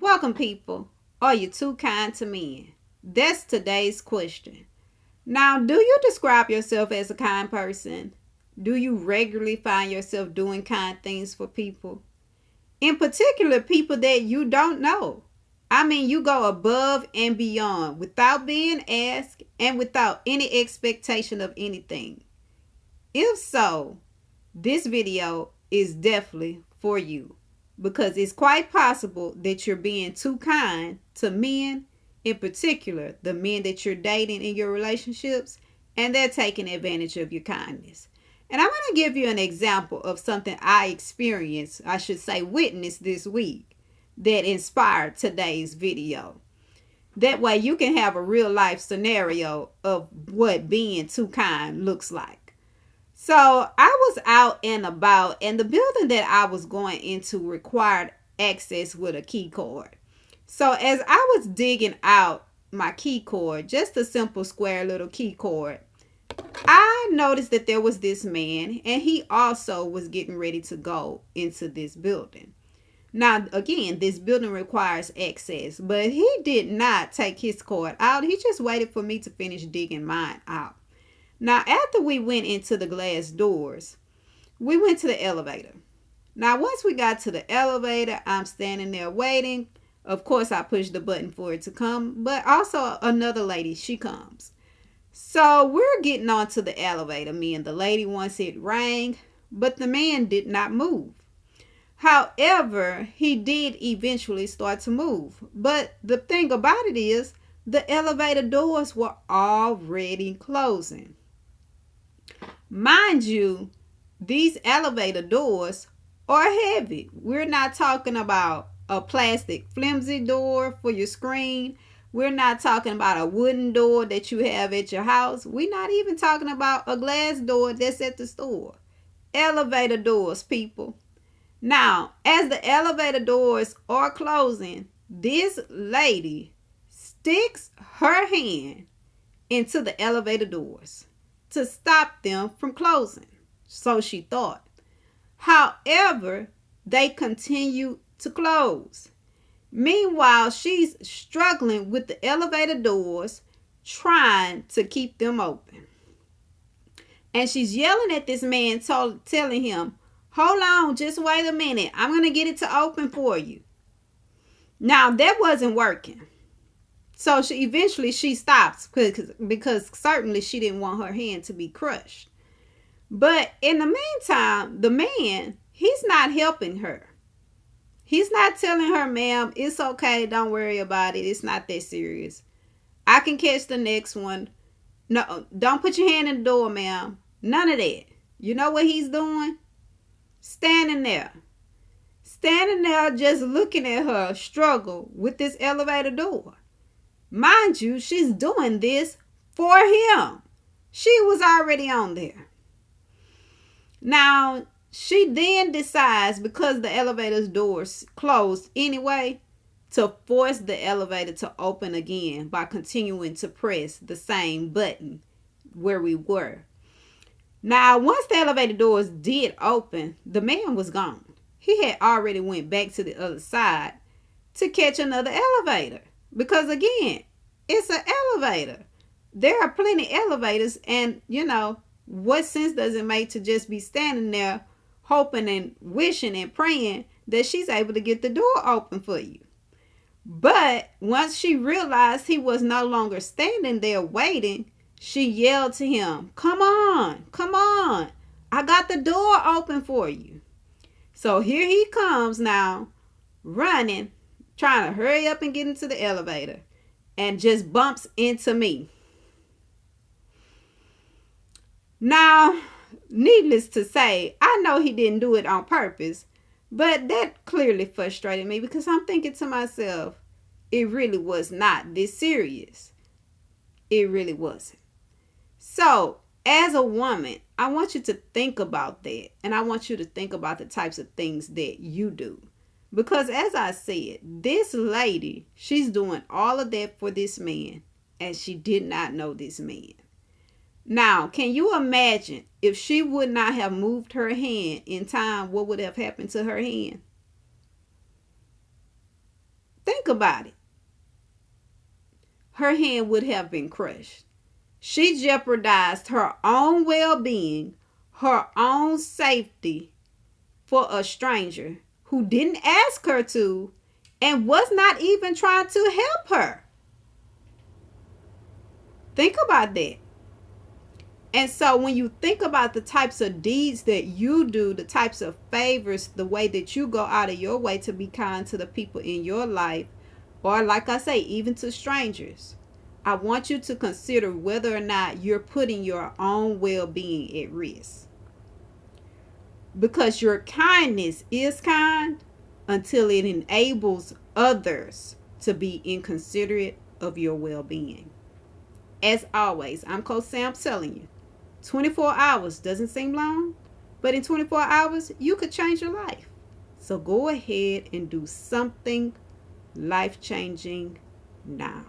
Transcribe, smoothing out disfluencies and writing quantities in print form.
Welcome, people. Are you too kind to men? That's today's question. Now, do you describe yourself as a kind person? Do you regularly find yourself doing kind things for people? In particular, people that you don't know. I mean, you go above and beyond without being asked and without any expectation of anything. If so, this video is definitely for you because it's quite possible that you're being too kind to men, in particular, the men that you're dating in your relationships, and they're taking advantage of your kindness. And I'm going to give you an example of something I experienced, I should say, witnessed this week that inspired today's video. That way, you can have a real life scenario of what being too kind looks like. So I was out and about, and the building that I was going into required access with a key card. So as I was digging out my key cord, just a simple square little key cord, I noticed that there was this man, and he also was getting ready to go into this building. Now, again, this building requires access, but he did not take his cord out. He just waited for me to finish digging mine out. Now, after we went into the glass doors, we went to the elevator. Now, once we got to the elevator, I'm standing there waiting. Of course, I pushed the button for it to come, but also another lady, she comes. So we're getting onto the elevator, me and the lady, once it rang, but the man did not move. However, he did eventually start to move. But the thing about it is, the elevator doors were already closing. Mind you, these elevator doors are heavy. We're not talking about a plastic flimsy door for your screen. We're not talking about a wooden door that you have at your house. We're not even talking about a glass door that's at the store. Elevator doors, people. Now, as the elevator doors are closing, this lady sticks her hand into the elevator doors to stop them from closing. So she thought. However, they continue to close. Meanwhile, she's struggling with the elevator doors, trying to keep them open. And she's yelling at this man, telling him, "Hold on, just wait a minute. I'm going to get it to open for you." Now, that wasn't working. So she stops because certainly she didn't want her hand to be crushed. But in the meantime, the man, he's not helping her. He's not telling her, "Ma'am, it's okay. Don't worry about it. It's not that serious. I can catch the next one. No, don't put your hand in the door, ma'am." None of that. You know what he's doing? Standing there just looking at her struggle with this elevator door. Mind you, she's doing this for him. She was already on there. Now, she then decides, because the elevator's doors closed anyway, to force the elevator to open again by continuing to press the same button where we were. Now, once the elevator doors did open, the man was gone. He had already went back to the other side to catch another elevator. Because again, it's an elevator. There are plenty elevators, and what sense does it make to just be standing there hoping and wishing and praying that she's able to get the door open for you? But once she realized he was no longer standing there waiting, she yelled to him, come on, I got the door open for you." So here he comes now, running, trying to hurry up and get into the elevator, and just bumps into me. Now, needless to say, I know he didn't do it on purpose, but that clearly frustrated me because I'm thinking to myself, it really was not this serious. It really wasn't. So, as a woman, I want you to think about that, and I want you to think about the types of things that you do. Because as I said, this lady, she's doing all of that for this man, and she did not know this man. Now, can you imagine if she would not have moved her hand in time, what would have happened to her hand? about it. Her hand would have been crushed. She jeopardized her own well being, her own safety for a stranger who didn't ask her to and was not even trying to help her. Think about that. And so when you think about the types of deeds that you do, the types of favors, the way that you go out of your way to be kind to the people in your life, or like I say, even to strangers, I want you to consider whether or not you're putting your own well-being at risk. Because your kindness is kind until it enables others to be inconsiderate of your well-being. As always, I'm Coach Sam telling you, 24 hours doesn't seem long, but in 24 hours, you could change your life. So go ahead and do something life-changing now.